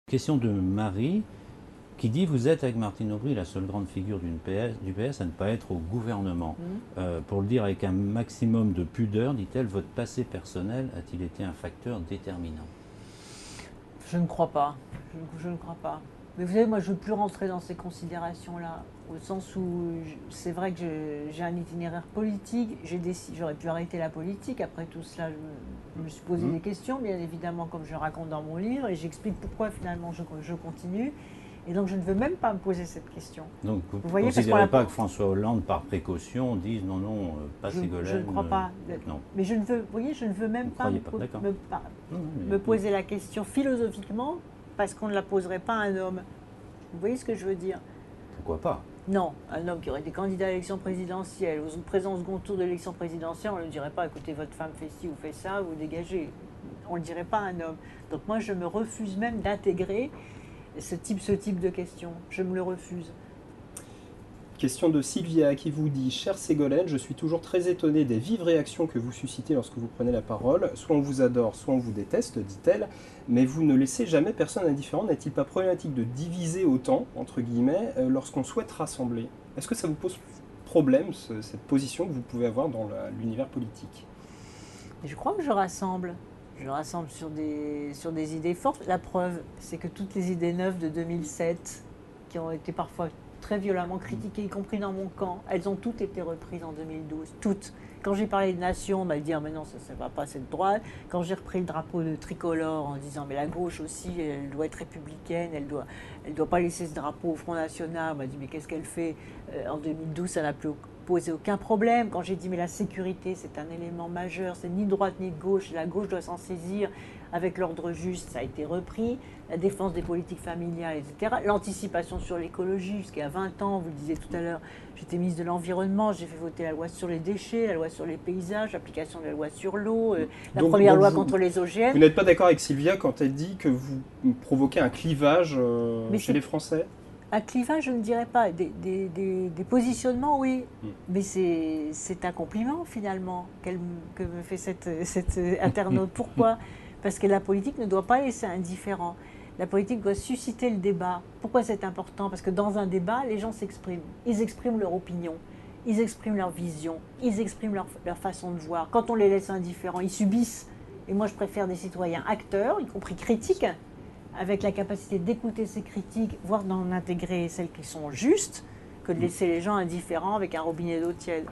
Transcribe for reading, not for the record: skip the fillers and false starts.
Question de Marie qui dit: vous êtes avec Martine Aubry la seule grande figure du PS à ne pas être au gouvernement. Pour le dire avec un maximum de pudeur, dit-elle, votre passé personnel a-t-il été un facteur déterminant? Je ne crois pas. Je ne crois pas. Mais vous savez, moi, je ne veux plus rentrer dans ces considérations-là, au sens où c'est vrai que j'ai un itinéraire politique. J'aurais pu arrêter la politique. Après tout cela, je me suis posé des questions, bien évidemment, comme je raconte dans mon livre, et j'explique pourquoi finalement je continue. Et donc, je ne veux même pas me poser cette question. Donc vous ne voyez, considérez pas que François Hollande, par précaution, dise non, non, pas Ségolène? Je ne crois pas. Non. Mais je ne veux, vous voyez, je ne veux même pas me poser la question philosophiquement, parce qu'on ne la poserait pas à un homme. Vous voyez ce que je veux dire? Pourquoi pas? Non, un homme qui aurait été candidat à l'élection présidentielle, présent au second tour de l'élection présidentielle, on ne lui dirait pas: écoutez, votre femme fait ci ou fait ça, vous dégagez. On ne le dirait pas à un homme. Donc moi, je me refuse même d'intégrer ce type de questions. Je me le refuse. Question de Sylvia qui vous dit: chère Ségolène, je suis toujours très étonnée des vives réactions que vous suscitez lorsque vous prenez la parole. Soit on vous adore, soit on vous déteste, dit-elle, mais vous ne laissez jamais personne indifférent. N'est-il pas problématique de diviser autant, entre guillemets, lorsqu'on souhaite rassembler? Est-ce que ça vous pose problème, cette position que vous pouvez avoir dans l'univers politique? Je crois que je rassemble. Je rassemble sur des idées fortes. La preuve, c'est que toutes les idées neuves de 2007, qui ont été parfois très violemment critiquées, y compris dans mon camp, elles ont toutes été reprises en 2012. Toutes. Quand j'ai parlé de nation, on m'a dit: ah, mais non, ça ne va pas, c'est de droite. Quand j'ai repris le drapeau de tricolore en disant: mais la gauche aussi, elle doit être républicaine, elle doit pas laisser ce drapeau au Front National, on m'a dit: mais qu'est-ce qu'elle fait? En 2012, ça n'a plus posé aucun problème. Quand j'ai dit: mais la sécurité, c'est un élément majeur, c'est ni de droite ni de gauche, la gauche doit s'en saisir avec l'ordre juste, ça a été repris. La défense des politiques familiales, etc. L'anticipation sur l'écologie, jusqu'à 20 ans, vous le disiez tout à l'heure, j'étais ministre de l'Environnement, j'ai fait voter la loi sur les déchets, la loi sur les paysages, l'application de la loi sur l'eau, la première loi contre les OGM. Vous n'êtes pas d'accord avec Sylvia quand elle dit que vous provoquez un clivage chez les Français? Un clivage, je ne dirais pas. Des positionnements, oui. Mais c'est un compliment, finalement, que me fait cette internaute. Pourquoi? Parce que la politique ne doit pas laisser indifférent. La politique doit susciter le débat. Pourquoi c'est important? Parce que dans un débat, les gens s'expriment. Ils expriment leur opinion, ils expriment leur vision, ils expriment leur façon de voir. Quand on les laisse indifférents, ils subissent. Et moi, je préfère des citoyens acteurs, y compris critiques, avec la capacité d'écouter ces critiques, voire d'en intégrer celles qui sont justes, que de laisser les gens indifférents avec un robinet d'eau tiède.